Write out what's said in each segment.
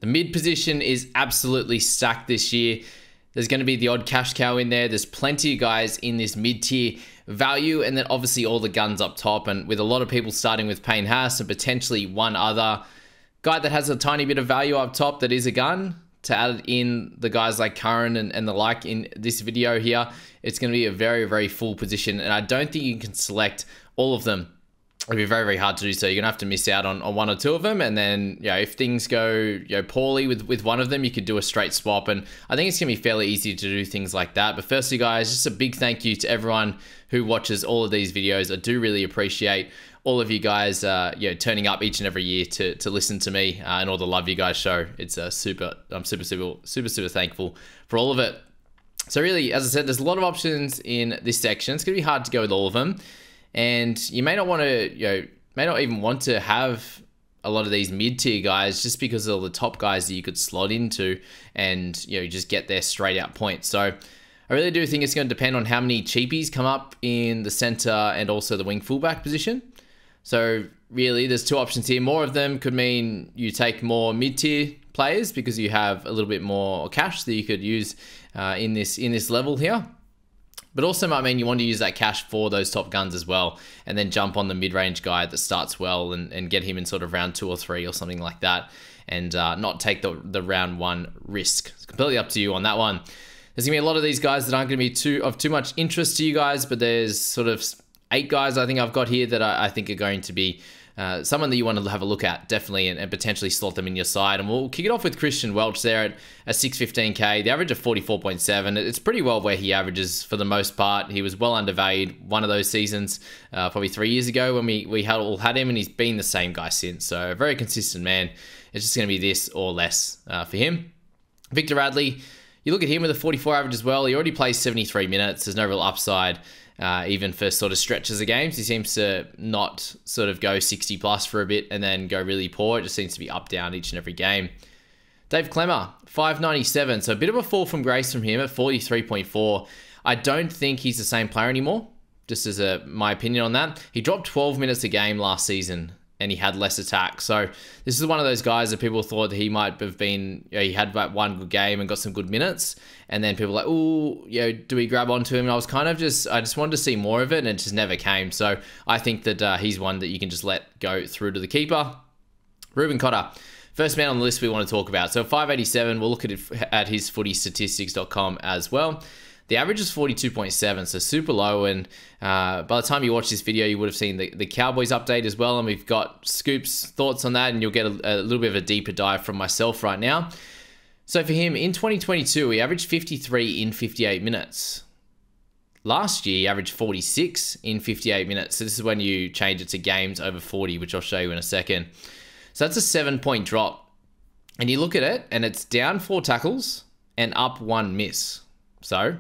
The mid position is absolutely stacked this year. There's going to be the odd cash cow in there. There's plenty of guys in this mid-tier value, and then obviously all the guns up top. And with a lot of people starting with Payne Haas and potentially one other guy that has a tiny bit of value up top that is a gun, to add in the guys like Curran and the like in this video here, it's going to be a very, very full position. And I don't think you can select all of them. It'll be very, very hard to do so. You're going to have to miss out on one or two of them. And then, if things go poorly with one of them, you could do a straight swap. And I think it's going to be fairly easy to do things like that. But firstly, guys, just a big thank you to everyone who watches all of these videos. I do really appreciate all of you guys, turning up each and every year to listen to me and all the love you guys show. It's I'm super thankful for all of it. So really, as I said, there's a lot of options in this section. It's going to be hard to go with all of them. And you may not want to, may not even want to have a lot of these mid-tier guys just because of all the top guys that you could slot into and, just get their straight out points. So I really do think it's going to depend on how many cheapies come up in the center and also the wing fullback position. So really, there's two options here. More of them could mean you take more mid-tier players because you have a little bit more cash that you could use in this level here. But also might mean you want to use that cash for those top guns as well, and then jump on the mid-range guy that starts well and get him in sort of round 2 or 3 or something like that, and not take the round 1 risk. It's completely up to you on that one. There's going to be a lot of these guys that aren't going to be of too much interest to you guys, but there's sort of 8 guys I think I've got here that I think are going to be someone that you want to have a look at, definitely, and potentially slot them in your side. And we'll kick it off with Christian Welch there at 615k, the average of 44.7. It's pretty well where he averages for the most part. He was well undervalued one of those seasons, probably 3 years ago when we all had him, and he's been the same guy since. So a very consistent man. It's just going to be this or less for him. Victor Radley, you look at him with a 44 average as well. He already plays 73 minutes. There's no real upside. Even for sort of stretches of games, he seems to not sort of go 60 plus for a bit and then go really poor. It just seems to be up down each and every game. Dave Clemmer, 597, so a bit of a fall from grace from him at 43.4. I don't think he's the same player anymore, just as my opinion on that. He dropped 12 minutes a game last season and he had less attack. So this is one of those guys that people thought that he might have been, he had that one good game and got some good minutes. And then people were like, oh, do we grab onto him? And I was kind of I just wanted to see more of it, and it just never came. So I think that he's one that you can just let go through to the keeper. Ruben Cotter, first man on the list we want to talk about. So 587, we'll look at his footystatistics.com as well. The average is 42.7, so super low. And by the time you watch this video, you would have seen the Cowboys update as well. And we've got Scoop's thoughts on that, and you'll get a little bit of a deeper dive from myself right now. So for him, in 2022, he averaged 53 in 58 minutes. Last year, he averaged 46 in 58 minutes. So this is when you change it to games over 40, which I'll show you in a second. So that's a 7-point drop. And you look at it, and it's down 4 tackles and up 1 miss. So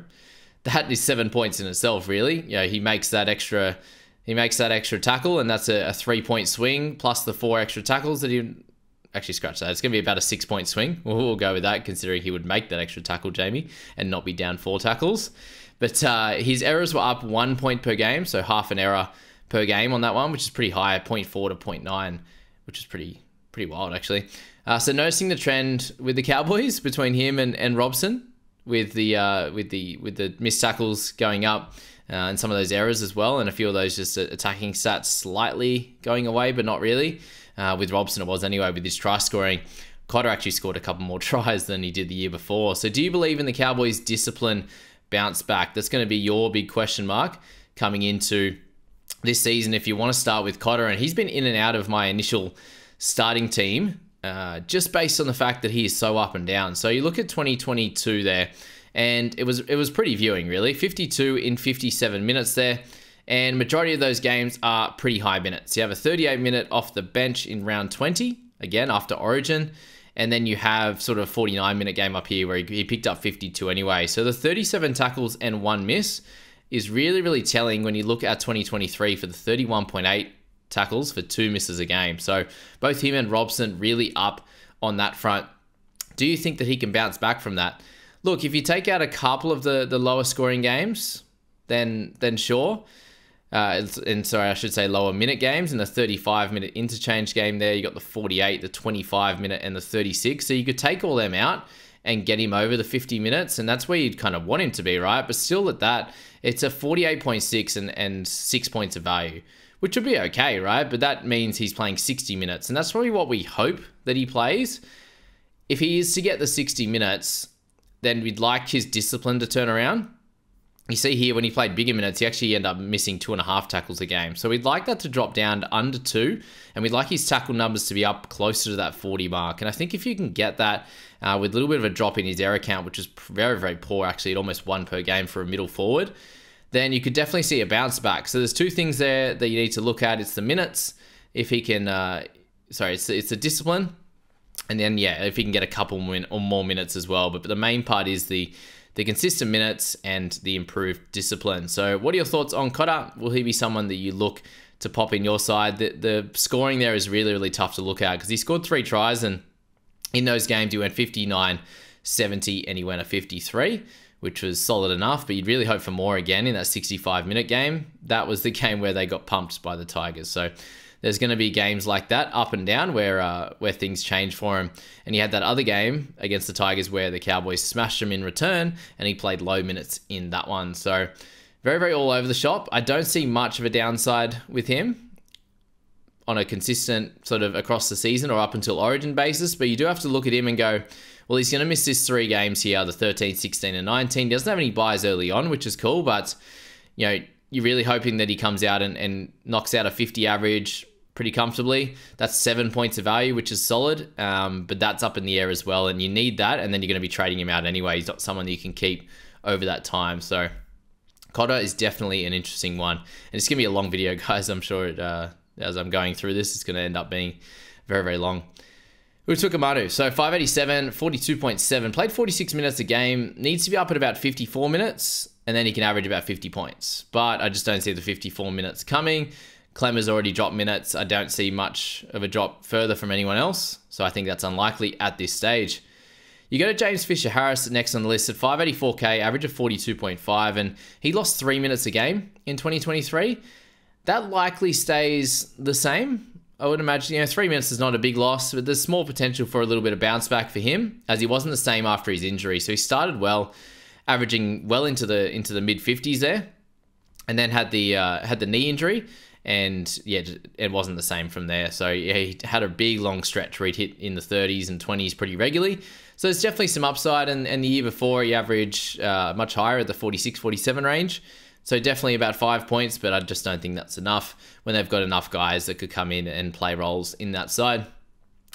that is 7 points in itself, really. He makes that extra tackle, and that's a 3-point swing plus the 4 extra tackles that he actually scratch that. It's going to be about a 6-point swing. We'll go with that, considering he would make that extra tackle, Jamie, and not be down 4 tackles. But his errors were up 1 point per game, so half an error per game on that one, which is pretty high, 0.4 to 0.9, which is pretty wild, actually. So noticing the trend with the Cowboys between him and Robson, with the missed tackles going up and some of those errors as well, and a few of those just attacking stats slightly going away, but not really. With Robson, it was anyway, with his try scoring. Cotter actually scored a couple more tries than he did the year before. So do you believe in the Cowboys' discipline bounce back? That's going to be your big question mark coming into this season if you want to start with Cotter. And he's been in and out of my initial starting team just based on the fact that he is so up and down. So you look at 2022 there, and it was pretty viewing, really. 52 in 57 minutes there. And majority of those games are pretty high minutes. You have a 38-minute off the bench in round 20, again, after Origin. And then you have sort of a 49-minute game up here where he picked up 52 anyway. So the 37 tackles and 1 miss is really, really telling when you look at 2023 for the 31.8 tackles for 2 misses a game. So both him and Robson really up on that front. Do you think that he can bounce back from that? Look, if you take out a couple of the lower scoring games, then sure. And sorry, I should say lower minute games. In the 35-minute interchange game there, you got the 48, the 25-minute, and the 36. So you could take all them out and get him over the 50 minutes, and that's where you'd kind of want him to be, right? But still at that, it's a 48.6 and 6 points of value, which would be okay, right? But that means he's playing 60 minutes, and that's probably what we hope that he plays. If he is to get the 60 minutes, then we'd like his discipline to turn around. You see here, when he played bigger minutes, he actually ended up missing 2.5 tackles a game. So we'd like that to drop down to under 2, and we'd like his tackle numbers to be up closer to that 40 mark. And I think if you can get that with a little bit of a drop in his error count, which is very, very poor, actually, at almost 1 per game for a middle forward, then you could definitely see a bounce back. So there's 2 things there that you need to look at. It's the minutes, if he can, it's the discipline, and then, yeah, if he can get a couple more minutes as well. But the main part is the consistent minutes and the improved discipline. So what are your thoughts on Cotter? Will he be someone that you look to pop in your side? The scoring there is really, really tough to look at because he scored 3 tries, and in those games he went 59, 70, and he went a 53, which was solid enough, but you'd really hope for more again in that 65-minute game. That was the game where they got pumped by the Tigers. So there's going to be games like that up and down where things change for him. And he had that other game against the Tigers where the Cowboys smashed him in return, and he played low minutes in that one. So very, very all over the shop. I don't see much of a downside with him on a consistent sort of across the season or up until Origin basis, but you do have to look at him and go, well, he's going to miss this 3 games here, the 13, 16, and 19. He doesn't have any buys early on, which is cool, but you know, you're really hoping that he comes out and knocks out a 50 average pretty comfortably. That's 7 points of value, which is solid, but that's up in the air as well, and you need that, and then you're going to be trading him out anyway. He's not someone that you can keep over that time. So Cotter is definitely an interesting one, and it's going to be a long video, guys. I'm sure as I'm going through this, it's going to end up being very, very long. Utukamanu, so 587, 42.7, played 46 minutes a game, needs to be up at about 54 minutes, and then he can average about 50 points. But I just don't see the 54 minutes coming. Clem has already dropped minutes. I don't see much of a drop further from anyone else, so I think that's unlikely at this stage. You go to James Fisher-Harris next on the list at 584k, average of 42.5, and he lost 3 minutes a game in 2023. That likely stays the same. I would imagine, 3 minutes is not a big loss, but there's small potential for a little bit of bounce back for him, as he wasn't the same after his injury. So he started well, averaging well into the mid 50s there, and then had the knee injury, and yeah, it wasn't the same from there. So yeah, he had a big long stretch where he'd hit in the 30s and 20s pretty regularly. So there's definitely some upside, and the year before he averaged much higher at the 46, 47 range. So definitely about 5 points, but I just don't think that's enough when they've got enough guys that could come in and play roles in that side.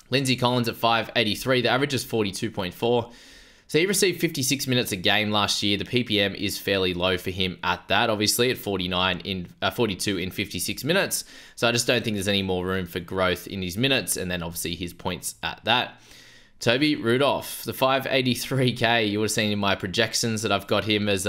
Lindsay Collins at 583, the average is 42.4. So he received 56 minutes a game last year. The PPM is fairly low for him at that, obviously, at 42 in 56 minutes. So I just don't think there's any more room for growth in his minutes, and then obviously his points at that. Toby Rudolph, the 583k, you would have seen in my projections that I've got him as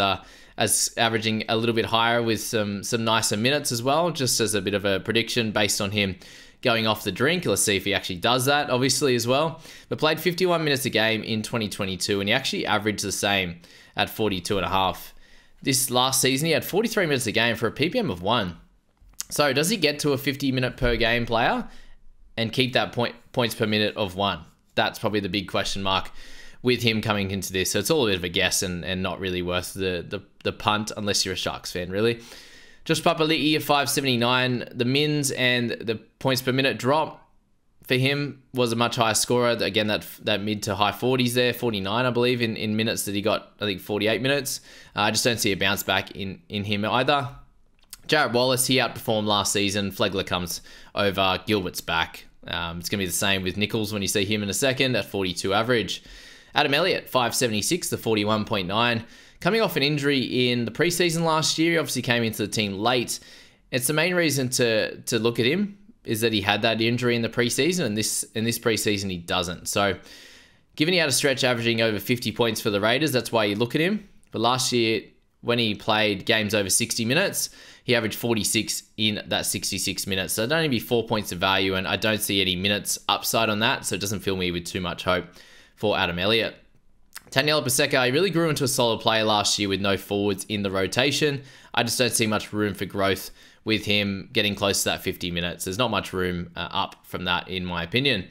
averaging a little bit higher with some nicer minutes as well, just as a bit of a prediction based on him going off the drink. Let's see if he actually does that, obviously, as well. But played 51 minutes a game in 2022, and he actually averaged the same at 42.5. This last season, he had 43 minutes a game for a PPM of 1. So does he get to a 50-minute per game player and keep that points per minute of 1? That's probably the big question mark with him coming into this. So it's all a bit of a guess and not really worth the punt unless you're a Sharks fan, really. Josh Papali'i at 579. The mins and the points per minute drop for him was a much higher scorer. Again, that mid to high 40s there, 49, I believe, in minutes that he got, I think 48 minutes. I just don't see a bounce back in him either. Jarrett Wallace, he outperformed last season. Flegler comes over. Gilbert's back. It's going to be the same with Nichols when you see him in a second at 42 average. Adam Elliott, 576, the 41.9. Coming off an injury in the preseason last year, he obviously came into the team late. It's the main reason to look at him is that he had that injury in the preseason, and in this preseason he doesn't. So given he had a stretch averaging over 50 points for the Raiders, that's why you look at him. But last year, when he played games over 60 minutes, he averaged 46 in that 66 minutes. So it'd only be 4 points of value, and I don't see any minutes upside on that, so it doesn't fill me with too much hope for Adam Elliott. Taniela Paseka, he really grew into a solid player last year with no forwards in the rotation. I just don't see much room for growth with him getting close to that 50 minutes. There's not much room up from that, in my opinion.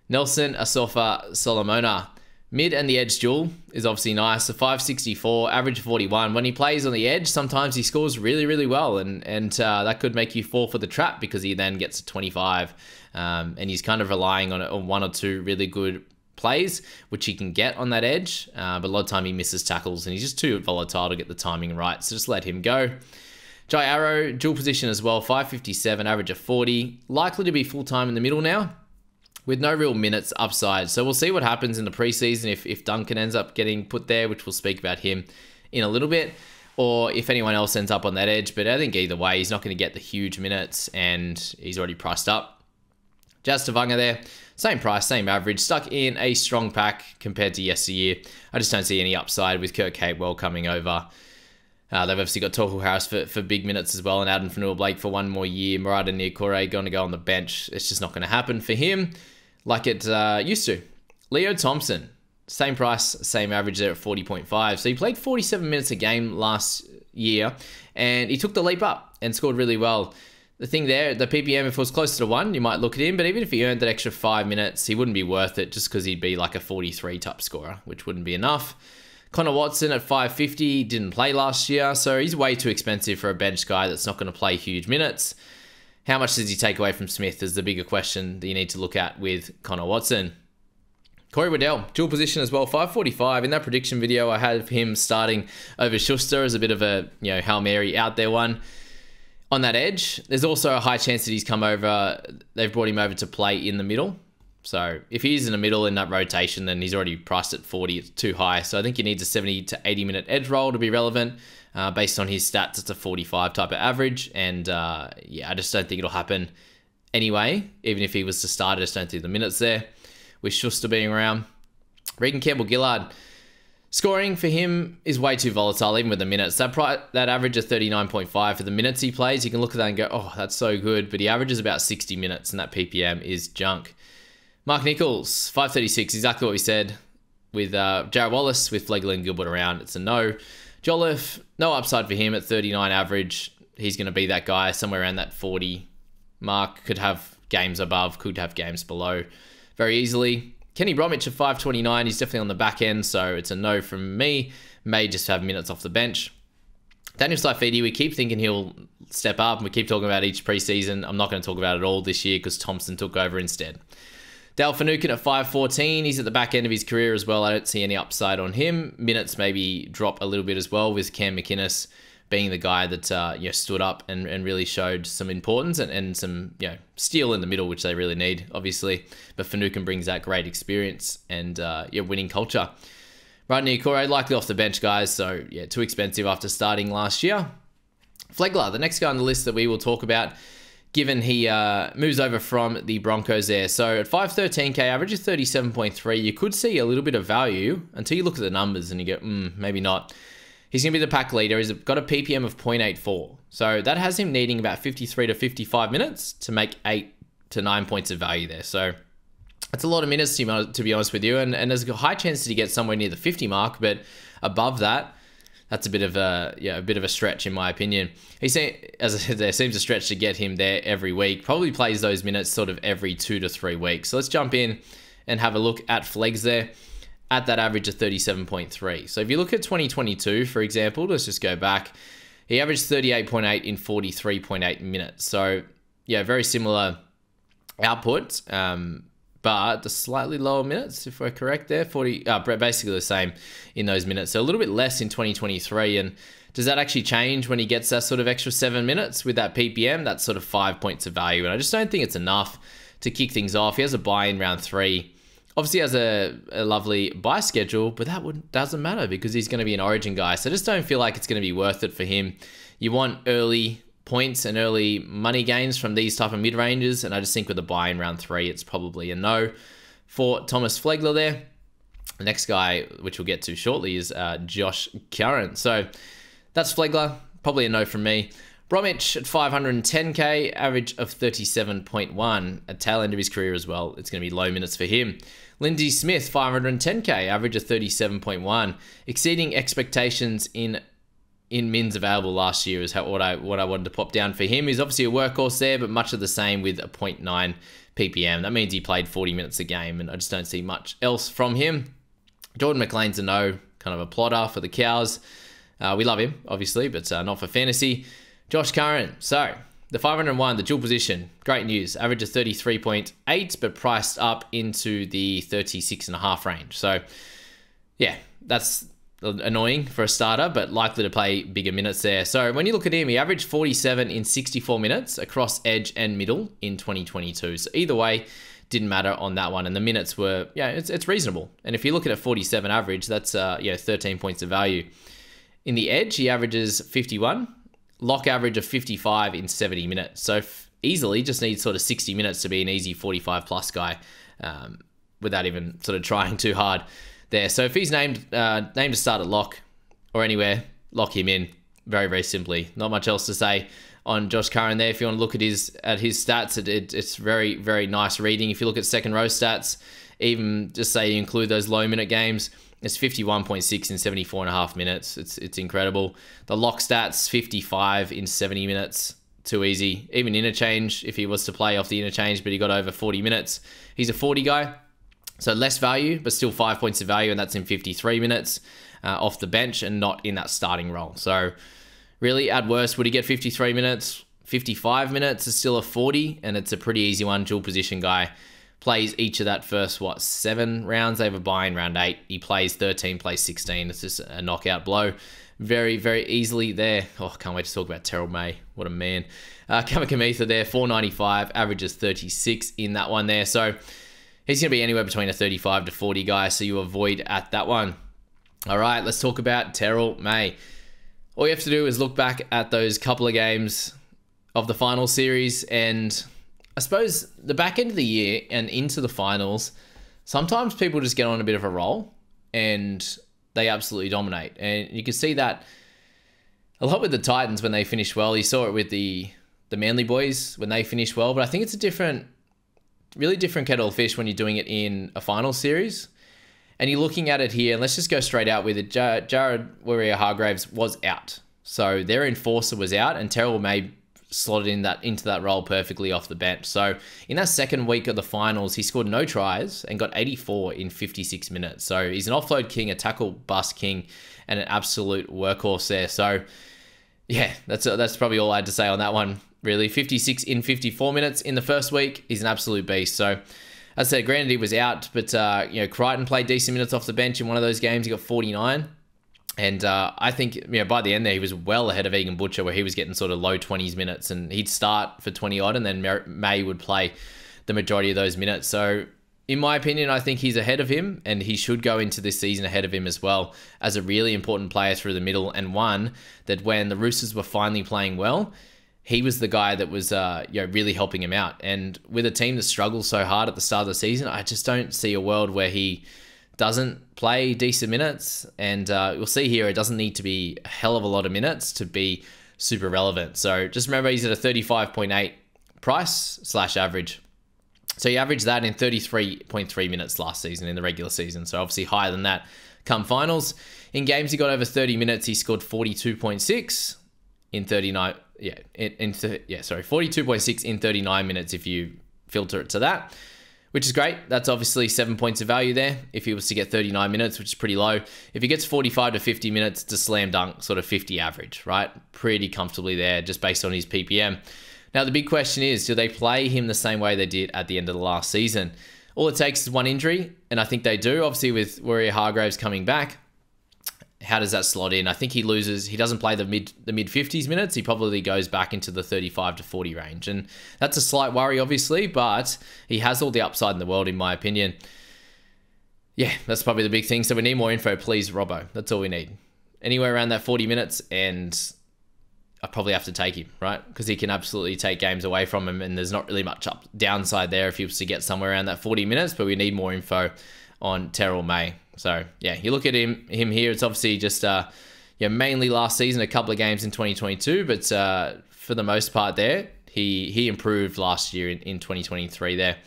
Nelson Asofa Solomona. Mid and the edge duel is obviously nice. A 564, average 41. When he plays on the edge, sometimes he scores really, really well. And that could make you fall for the trap because he then gets a 25. And he's kind of relying on one or two really good plays, which he can get on that edge. But a lot of time he misses tackles and he's just too volatile to get the timing right. So just let him go. Jai Arrow, dual position as well. 557, average of 40. Likely to be full-time in the middle now, with no real minutes upside. So we'll see what happens in the preseason if Duncan ends up getting put there, which we'll speak about him in a little bit, or if anyone else ends up on that edge. But I think either way, he's not going to get the huge minutes, and he's already priced up. Jazz Tavanga there, same price, same average, stuck in a strong pack compared to yesteryear. I just don't see any upside with Kurt Capewell coming over. They've obviously got Tohu Harris for big minutes as well, and Adam Fanua-Blake for one more year. Murata Niokore going to go on the bench. It's just not going to happen for him like it used to. Leo Thompson, same price, same average there at 40.5. So he played 47 minutes a game last year, and he took the leap up and scored really well. The thing there, the PPM, if it was closer to 1, you might look at him, but even if he earned that extra 5 minutes, he wouldn't be worth it just because he'd be like a 43 type scorer, which wouldn't be enough. Connor Watson at 550, didn't play last year, so he's way too expensive for a bench guy that's not going to play huge minutes. How much does he take away from Smith is the bigger question that you need to look at with Connor Watson. Corey Waddell, dual position as well, 545. In that prediction video, I had him starting over Schuster as a bit of a Hail Mary out there one. On that edge, there's also a high chance that he's come over, they've brought him over to play in the middle. So if he's in the middle in that rotation, then he's already priced at 40. It's too high. So I think he needs a 70 to 80 minute edge roll to be relevant. Based on his stats, it's a 45 type of average. And I just don't think it'll happen anyway. Even if he was to start, I just don't think the minutes there. With Schuster being around. Regan Campbell-Gillard. Scoring for him is way too volatile, even with the minutes. That average of 39.5 for the minutes he plays, you can look at that and go, oh, that's so good. But he averages about 60 minutes, and that PPM is junk. Mark Nichols, 536, exactly what we said. With Jarrett Wallace, with Flegler and Gilbert around, it's a no. Jolliffe, no upside for him at 39 average. He's going to be that guy somewhere around that 40 mark. Could have games above, could have games below very easily. Kenny Bromwich at 529, he's definitely on the back end, so it's a no from me. May just have minutes off the bench. Daniel Saifidi, we keep thinking he'll step up, and we keep talking about each preseason. I'm not going to talk about it all this year because Thompson took over instead. Dale Finucane at 514, he's at the back end of his career as well. I don't see any upside on him. Minutes maybe drop a little bit as well, with Cam McInnes being the guy that stood up and really showed some importance and some steel in the middle, which they really need, obviously. But Finucane brings that great experience and winning culture. Rodney Niokore, likely off the bench, guys. So too expensive after starting last year. Flegler, the next guy on the list that we will talk about, given he moves over from the Broncos there. So at 513k, average is 37.3. You could see a little bit of value until you look at the numbers and you go, maybe not. He's going to be the pack leader. He's got a PPM of 0.84. So that has him needing about 53 to 55 minutes to make 8 to 9 points of value there. So that's a lot of minutes, to be honest with you. And there's a high chance that he gets somewhere near the 50 mark, but above that, that's a bit of a stretch in my opinion. As I said, there seems a stretch to get him there every week. Probably plays those minutes sort of every 2 to 3 weeks. So let's jump in and have a look at Flegs there at that average of 37.3. So if you look at 2022, for example, let's just go back. He averaged 38.8 in 43.8 minutes. So very similar output, but the slightly lower minutes, if we're correct there, basically the same in those minutes. So a little bit less in 2023. And does that actually change when he gets that sort of extra 7 minutes with that PPM? That's sort of 5 points of value. And I just don't think it's enough to kick things off. He has a buy in round 3. Obviously has a lovely buy schedule, but that doesn't matter because he's going to be an Origin guy. So I just don't feel like it's going to be worth it for him. You want early points and early money gains from these type of mid-ranges, and I just think with a buy in round 3, it's probably a no for Thomas Flegler there. The next guy, which we'll get to shortly, is Josh Curran. So that's Flegler, probably a no from me. Bromwich at 510k, average of 37.1 at tail end of his career as well. It's going to be low minutes for him. Lindsay Smith, 510k, average of 37.1, exceeding expectations in mins available last year is what I wanted to pop down for him. He's obviously a workhorse there, but much of the same with a 0.9 ppm. That means he played 40 minutes a game, and I just don't see much else from him. Jordan McLean's a no, kind of a plotter for the Cows. We love him, obviously, but not for fantasy. Josh Curran, so the 501, the dual position, great news. Average of 33.8, but priced up into the 36.5 range. So, yeah, that's annoying for a starter, but likely to play bigger minutes there. So when you look at him, he averaged 47 in 64 minutes across edge and middle in 2022. So either way, didn't matter on that one. And the minutes were, yeah, it's reasonable. And if you look at a 47 average, that's 13 points of value. In the edge, he averages 51. Lock average of 55 in 70 minutes. So easily just needs sort of 60 minutes to be an easy 45 plus guy without even sort of trying too hard there. So if he's named to start at lock or anywhere, lock him in very, very simply. Not much else to say on Josh Curran there. If you want to look at his stats, it's very, very nice reading. If you look at second row stats, even just say you include those low minute games, it's 51.6 in 74.5 minutes. It's incredible. The lock stats, 55 in 70 minutes. Too easy. Even interchange, if he was to play off the interchange, but he got over 40 minutes. He's a 40 guy. So less value, but still 5 points of value, and that's in 53 minutes off the bench and not in that starting role. So really, at worst, would he get 53 minutes? 55 minutes is still a 40, and it's a pretty easy one. Dual position guy. Plays each of that first, 7 rounds. They have a bye in round 8. He plays 13, plays 16. It's just a knockout blow. Very, very easily there. Oh, can't wait to talk about Terrell May. What a man. Kamikamica there, 495, averages 36 in that one there. So he's going to be anywhere between a 35 to 40 guy, so you avoid at that one. All right, let's talk about Terrell May. All you have to do is look back at those couple of games of the final series, and I suppose the back end of the year and into the finals, sometimes people just get on a bit of a roll and they absolutely dominate. And you can see that a lot with the Titans when they finish well. You saw it with the Manly boys when they finish well, but I think it's a really different kettle of fish when you're doing it in a final series. And you're looking at it here, and let's just go straight out with it. Jared Waerea-Hargreaves was out. So their enforcer was out, and Terrell May slotted into that role perfectly off the bench. So in that second week of the finals, he scored no tries and got 84 in 56 minutes. So he's an offload king, a tackle bust king, and an absolute workhorse there. So yeah, that's probably all I had to say on that one, really. 56 in 54 minutes in the first week. He's an absolute beast. So as I said, granted he was out, but Crichton played decent minutes off the bench in one of those games. He got 49. And I think by the end there, he was well ahead of Egan Butcher, where he was getting sort of low 20s minutes, and he'd start for 20 odd, and then May would play the majority of those minutes. So in my opinion, I think he's ahead of him, and he should go into this season ahead of him as well as a really important player through the middle, and one that when the Roosters were finally playing well, he was the guy that was really helping him out. And with a team that struggles so hard at the start of the season, I just don't see a world where he doesn't play decent minutes, and you'll see here it doesn't need to be a hell of a lot of minutes to be super relevant. So just remember he's at a 35.8 price / average. So he averaged that in 33.3 minutes last season in the regular season. So obviously higher than that come finals. In games he got over 30 minutes, he scored 42.6 in 39. 42.6 in 39 minutes if you filter it to that, which is great. That's obviously 7 points of value there if he was to get 39 minutes, which is pretty low. If he gets 45 to 50 minutes, it's a slam dunk, sort of 50 average, right? Pretty comfortably there just based on his PPM. Now, the big question is, do they play him the same way they did at the end of the last season? All it takes is one injury, and I think they do. Obviously, with Waerea-Hargreaves coming back, how does that slot in? I think he doesn't play the mid 50s minutes. He probably goes back into the 35 to 40 range. And that's a slight worry, obviously, but he has all the upside in the world, in my opinion. Yeah, that's probably the big thing. So we need more info, please, Robbo. That's all we need. Anywhere around that 40 minutes, and I probably have to take him, right? Because he can absolutely take games away from him, and there's not really much downside there if he was to get somewhere around that 40 minutes, but we need more info on Terrell May. So yeah, you look at him here, it's obviously just mainly last season, a couple of games in 2022, but for the most part there, he improved last year in 2023 there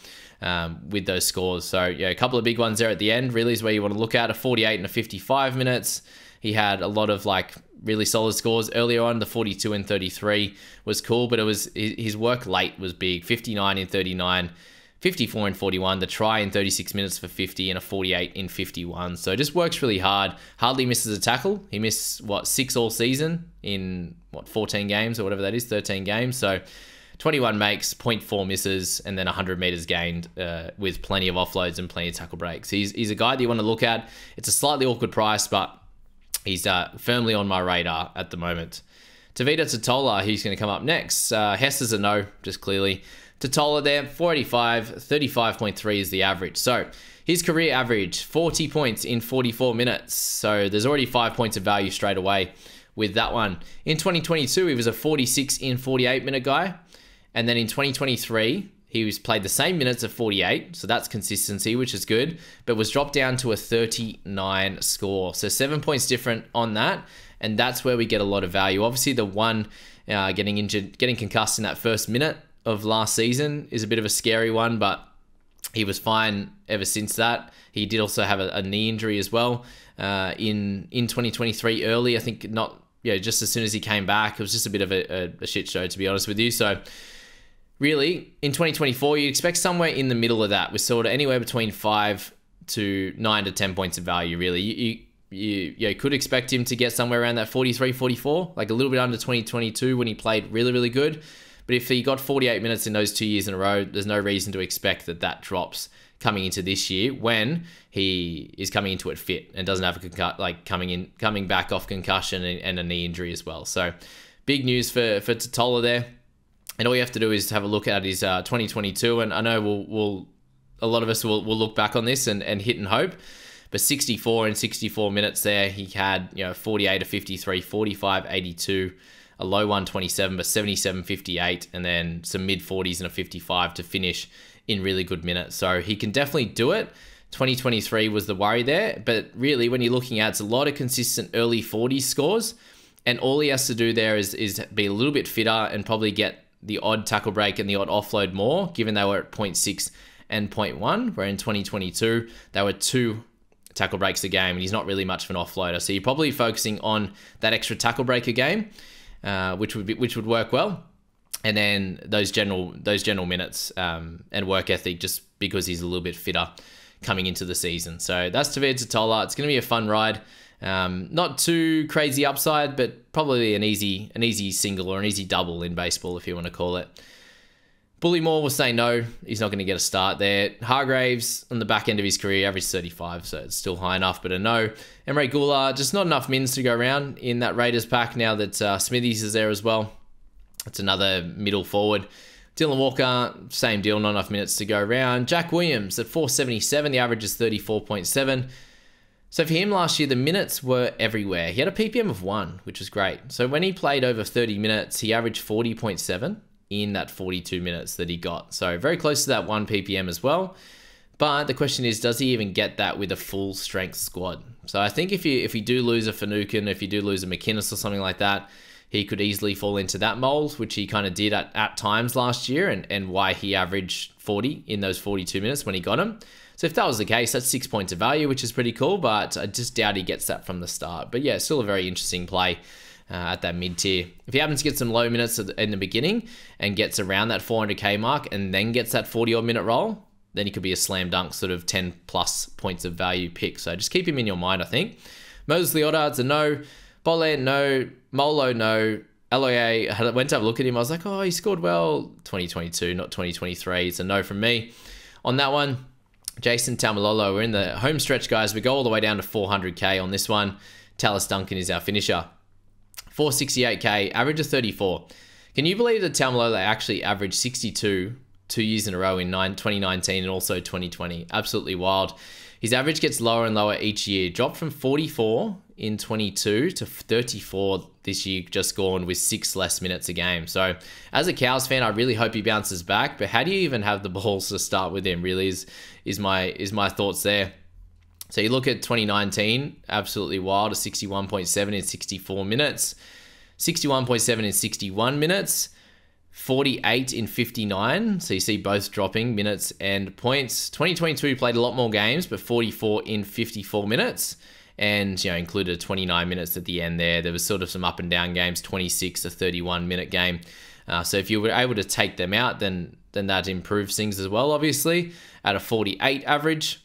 with those scores. So yeah, a couple of big ones there at the end really is where you want to look at. A 48 and a 55 minutes. He had a lot of like really solid scores earlier on. The 42 and 33 was cool, but it was his work late was big. 59 in 39, 54 in 41, the try in 36 minutes for 50, and a 48 in 51. So just works really hard. Hardly misses a tackle. He missed 6 all season in 14 games or whatever that is, 13 games. So 21 makes, 0.4 misses, and then 100 meters gained with plenty of offloads and plenty of tackle breaks. He's a guy that you want to look at. It's a slightly awkward price, but he's firmly on my radar at the moment. Tevita Totola, he's going to come up next. Hess is a no, just clearly. Totola there, 485, 35.3 is the average. So his career average, 40 points in 44 minutes. So there's already 5 points of value straight away with that one. In 2022, he was a 46 in 48 minute guy. And then in 2023, he was played the same minutes of 48, so that's consistency, which is good, but was dropped down to a 39 score. So 7 points different on that, and that's where we get a lot of value. Obviously, the one getting injured, getting concussed in that first minute of last season is a bit of a scary one, but he was fine ever since that. He did also have a knee injury as well in 2023 early. I think just as soon as he came back, it was just a bit of a shit show, to be honest with you. So really, in 2024, you'd expect somewhere in the middle of that, with sort of anywhere between 5 to 9 to 10 points of value, really. You could expect him to get somewhere around that 43, 44, like a little bit under 2022 when he played really, really good. But if he got 48 minutes in those 2 years in a row, there's no reason to expect that drops coming into this year when he is coming into it fit and doesn't have coming back off concussion and a knee injury as well. So big news for Totola there. And all you have to do is have a look at his 2022. And I know a lot of us will look back on this and hit and hope. But 64 in 64 minutes there, he had 48 of 53, 45, 82, a low 127, but 77, 58, and then some mid 40s and a 55 to finish in really good minutes. So he can definitely do it. 2023 was the worry there. But really, when you're looking at, it's a lot of consistent early 40s scores. And all he has to do there is be a little bit fitter and probably get the odd tackle break and the odd offload more, given they were at 0.6 and 0.1, where in 2022, they were 2 tackle breaks a game, and he's not really much of an offloader. So you're probably focusing on that extra tackle break a game, which would work well. And then those general minutes and work ethic, just because he's a little bit fitter coming into the season. So that's Tevita Totola. It's going to be a fun ride. Not too crazy upside, but probably an easy single or an easy double in baseball, if you want to call it. Bullymore will say no. He's not going to get a start there. Hargraves, on the back end of his career, averaged 35, so it's still high enough, but a no. Emre Gula, just not enough mins to go around in that Raiders pack now that Smithies is there as well. It's another middle forward. Dylan Walker, same deal, not enough minutes to go around. Jack Williams at 477, the average is 34.7. So for him last year, the minutes were everywhere. He had a PPM of 1, which was great. So when he played over 30 minutes, he averaged 40.7 in that 42 minutes that he got. So very close to that 1 PPM as well. But the question is, does he even get that with a full strength squad? So I think if you do lose a Finucane, if you do lose a McInnes or something like that, he could easily fall into that mold, which he kind of did at times last year, and why he averaged 40 in those 42 minutes when he got him. So if that was the case, that's 6 points of value, which is pretty cool, but I just doubt he gets that from the start. But yeah, still a very interesting play at that mid-tier. If he happens to get some low minutes in the beginning and gets around that 400k mark and then gets that 40-odd minute roll, then he could be a slam dunk sort of 10 plus points of value pick. So just keep him in your mind, I think. Moses Leodard's a no. Boland, no. Molo, no. Aloye, I went to have a look at him. I was like, oh, he scored well. 2022, not 2023. It's a no from me. On that one, Jason Taumalolo, we're in the home stretch, guys. We go all the way down to 400k on this one. Tallis Duncan is our finisher. 468k, average of 34. Can you believe that Taumalolo actually averaged 62 2 years in a row in 2019 and also 2020? Absolutely wild. His average gets lower and lower each year. Dropped from 44 in 22 to 34 this year, just gone, with 6 less minutes a game. So as a Cows fan, I really hope he bounces back. But how do you even have the balls to start with him? Really is my thoughts there. So you look at 2019, absolutely wild, a 61.7 in 64 minutes, 61.7 in 61 minutes, 48 in 59. So you see both dropping minutes and points. 2022 played a lot more games, but 44 in 54 minutes. And, included 29 minutes at the end there. There was sort of some up and down games, 26 to 31 minute game. So if you were able to take them out, then that improves things as well, obviously, at a 48 average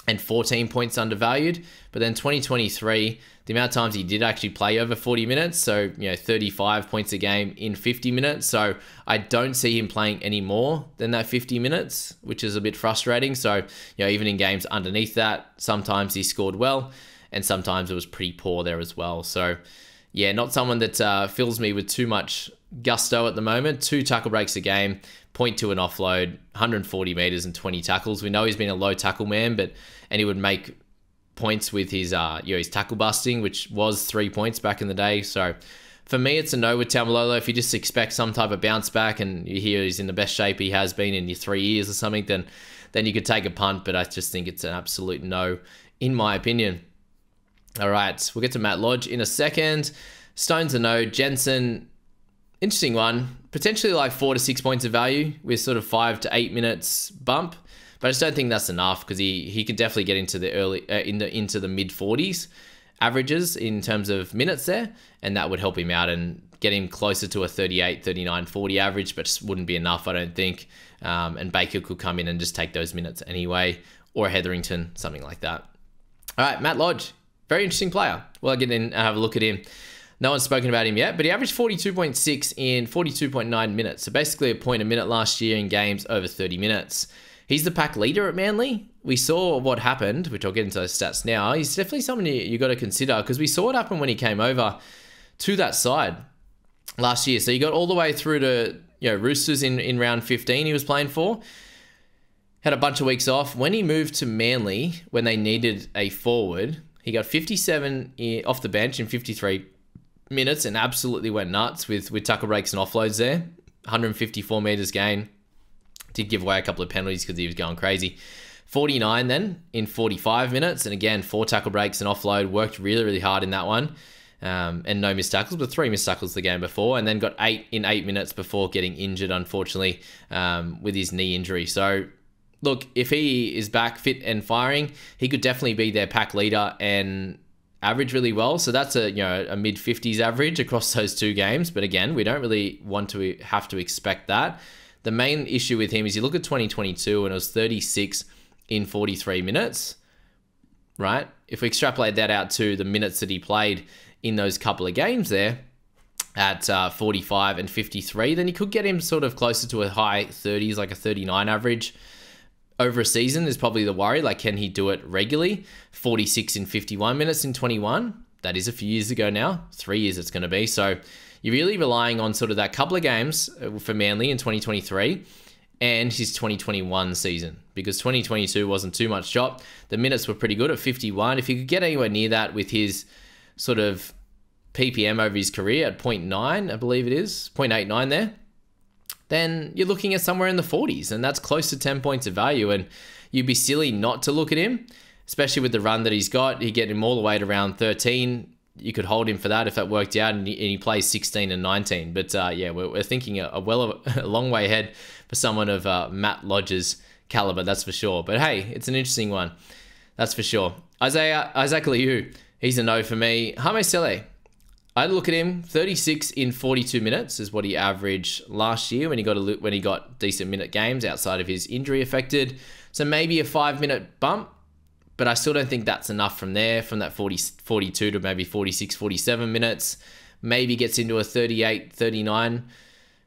and 14 points undervalued. But then 2023, the amount of times he did actually play over 40 minutes, so 35 points a game in 50 minutes. So I don't see him playing any more than that 50 minutes, which is a bit frustrating. So even in games underneath that, sometimes he scored well, and sometimes it was pretty poor there as well. So yeah, not someone that fills me with too much gusto at the moment. 2 tackle breaks a game, 0.2 an offload, 140 meters and 20 tackles. We know he's been a low tackle man, and he would make points with his his tackle busting, which was 3 points back in the day. So for me, it's a no with Taumalolo. If you just expect some type of bounce back and you hear he's in the best shape he has been in 3 years or something, then you could take a punt. But I just think it's an absolute no, in my opinion. All right, we'll get to Matt Lodge in a second. Stone's a no. Jensen, interesting one. Potentially like 4 to 6 points of value with sort of 5 to 8 minutes bump. But I just don't think that's enough, because he could definitely get into the into the mid 40s averages in terms of minutes there, and that would help him out and get him closer to a 38, 39, 40 average, but just wouldn't be enough, I don't think. And Baker could come in and just take those minutes anyway, or a Hetherington, something like that. All right, Matt Lodge, very interesting player. Well, I'll get in and have a look at him. No one's spoken about him yet, but he averaged 42.6 in 42.9 minutes. So basically a point a minute last year in games over 30 minutes. He's the pack leader at Manly. We saw what happened, which I'll get into those stats now. He's definitely someone you got to consider, because we saw it happen when he came over to that side last year. So he got all the way through to Roosters in round 15 he was playing for. Had a bunch of weeks off. When he moved to Manly, when they needed a forward, he got 57 off the bench in 53 minutes and absolutely went nuts with tackle breaks and offloads there. 154 meters gain. Did give away a couple of penalties because he was going crazy. 49 then in 45 minutes. And again, 4 tackle breaks and offload. Worked really, really hard in that one. And no missed tackles, but 3 missed tackles the game before. And then got 8 in 8 minutes before getting injured, unfortunately, with his knee injury. So look, if he is back fit and firing, he could definitely be their pack leader and average really well. So that's a mid 50s average across those 2 games. But again, we don't really want to have to expect that. The main issue with him is you look at 2022 and it was 36 in 43 minutes, right? If we extrapolate that out to the minutes that he played in those couple of games there at 45 and 53, then you could get him sort of closer to a high 30s, like a 39 average. Over a season is probably the worry. Like, can he do it regularly? 46 in 51 minutes in 21. That is a few years ago now. 3 years it's going to be. So you're really relying on sort of that couple of games for Manly in 2023 and his 2021 season, because 2022 wasn't too much drop. The minutes were pretty good at 51. If you could get anywhere near that with his sort of PPM over his career at 0.9, I believe it is, 0.89 there, then you're looking at somewhere in the 40s, and that's close to 10 points of value. And you'd be silly not to look at him, especially with the run that he's got. You get him all the way to around 13. You could hold him for that if that worked out, and he plays 16 and 19. But yeah, we're thinking a long way ahead for someone of Matt Lodge's caliber, that's for sure. But hey, it's an interesting one, that's for sure. Isaac Liu, he's a no for me. Hame Sele, I'd look at him. 36 in 42 minutes is what he averaged last year when he got decent minute games outside of his injury affected. So maybe a 5-minute bump, but I still don't think that's enough from there, from that 42 to maybe 46, 47 minutes. Maybe gets into a 38, 39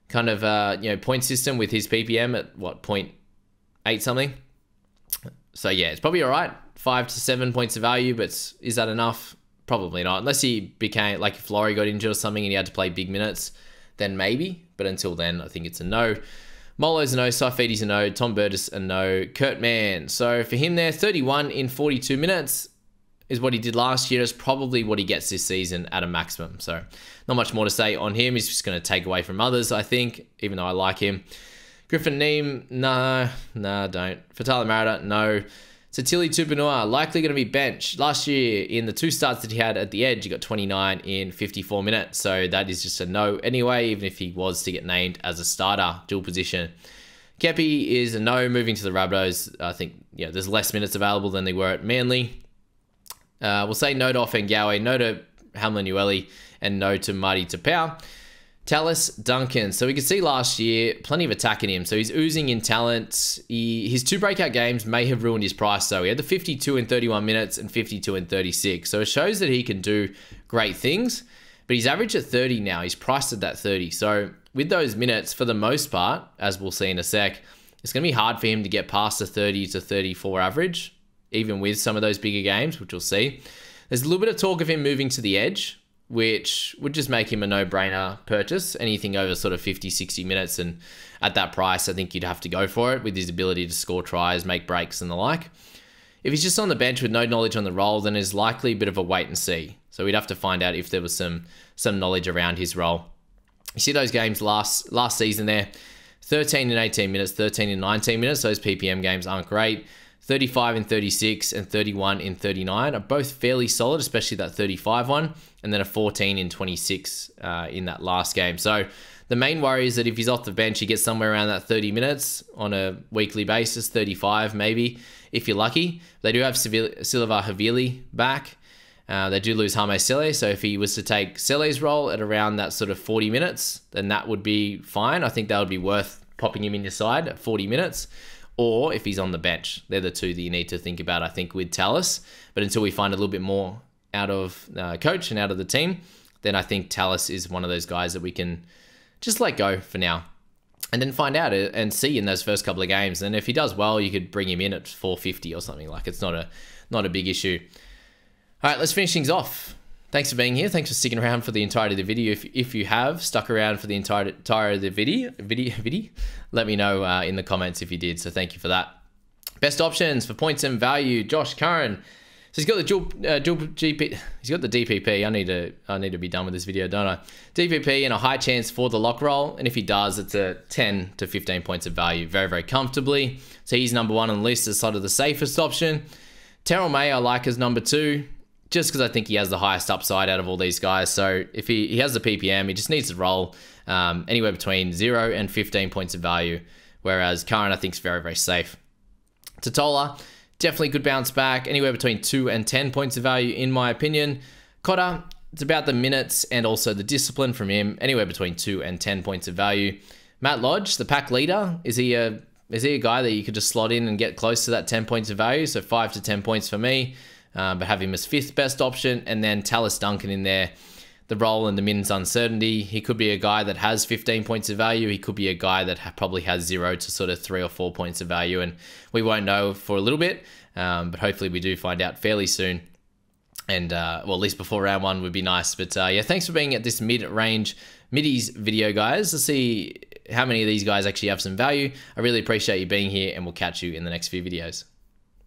kind of point system with his PPM at what, 0.8 something. So yeah, it's probably all right. 5 to 7 points of value, but is that enough? Probably not. Unless he became, like if Laurie got injured or something and he had to play big minutes, then maybe. But until then, I think it's a no. Molo's a no, Saifiti's a no, Tom Burgess a no, Kurt Mann. So for him there, 31 in 42 minutes is what he did last year. Is probably what he gets this season at a maximum. So not much more to say on him. He's just going to take away from others, I think, even though I like him. Griffin Neame, no, don't. Fatala Marata, no. So Tilly Tupanua, likely going to be benched. Last year, in the 2 starts that he had at the edge, he got 29 in 54 minutes. So that is just a no anyway, even if he was to get named as a starter, dual position. Kepi is a no, moving to the Rabbitohs. I think, yeah, there's less minutes available than they were at Manly. We'll say no to Offengawe, no to Hamlin-Uele, and no to Marty Tapau. Tallis Duncan. So we could see last year, plenty of attack in him. So he's oozing in talent. His 2 breakout games may have ruined his price, though. He had the 52 in 31 minutes and 52 in 36. So it shows that he can do great things. But he's averaged at 30 now. He's priced at that 30. So with those minutes, for the most part, as we'll see in a sec, it's going to be hard for him to get past the 30 to 34 average, even with some of those bigger games, which we'll see. There's a little bit of talk of him moving to the edge, which would just make him a no-brainer purchase. Anything over sort of 50, 60 minutes, and at that price, I think you'd have to go for it with his ability to score tries, make breaks, and the like. If he's just on the bench with no knowledge on the role, then it's likely a bit of a wait and see. So we'd have to find out if there was some knowledge around his role. You see those games last season there, 13 in 18 minutes, 13 in 19 minutes. Those PPM games aren't great. 35 in 36 and 31 in 39 are both fairly solid, especially that 35 one, and then a 14 in 26 in that last game. So the main worry is that if he's off the bench, he gets somewhere around that 30 minutes on a weekly basis, 35 maybe, if you're lucky. They do have Silva Havili back. They do lose Hame Sele, so if he was to take Sele's role at around that sort of 40 minutes, then that would be fine. I think that would be worth popping him in your side at 40 minutes. Or if he's on the bench. They're the 2 that you need to think about, I think, with Tallis. But until we find a little bit more out of coach and out of the team, then I think Tallis is one of those guys that we can just let go for now. And then find out and see in those first couple of games. And if he does well, you could bring him in at 450 or something. Like, it's not a big issue. All right, let's finish things off. Thanks for being here. Thanks for sticking around for the entirety of the video. If you have stuck around for the entirety of the video, let me know in the comments if you did. So thank you for that. Best options for points and value. Josh Curran. So he's got the dual GP. He's got the DPP. I need to be done with this video, don't I? DPP and a high chance for the lock roll. And if he does, it's a 10 to 15 points of value very, very comfortably. So he's number 1 on the list as sort of the safest option. Terrell May I like as number 2. Just because I think he has the highest upside out of all these guys. So if he has the PPM, he just needs to roll anywhere between 0 and 15 points of value. Whereas Curran, I think, is very, very safe. Totola, definitely could bounce back. Anywhere between 2 and 10 points of value, in my opinion. Cotter, it's about the minutes and also the discipline from him. Anywhere between 2 and 10 points of value. Matt Lodge, the pack leader, is he a guy that you could just slot in and get close to that 10 points of value? So 5 to 10 points for me. But have him as 5th best option, and then Tallis Duncan in there. The role and the min's uncertainty. He could be a guy that has 15 points of value. He could be a guy that probably has 0 to sort of 3 or 4 points of value, and we won't know for a little bit, but hopefully we do find out fairly soon. And, well, at least before round 1 would be nice. But, yeah, thanks for being at this mid-range middies video, guys. Let's see how many of these guys actually have some value. I really appreciate you being here, and we'll catch you in the next few videos.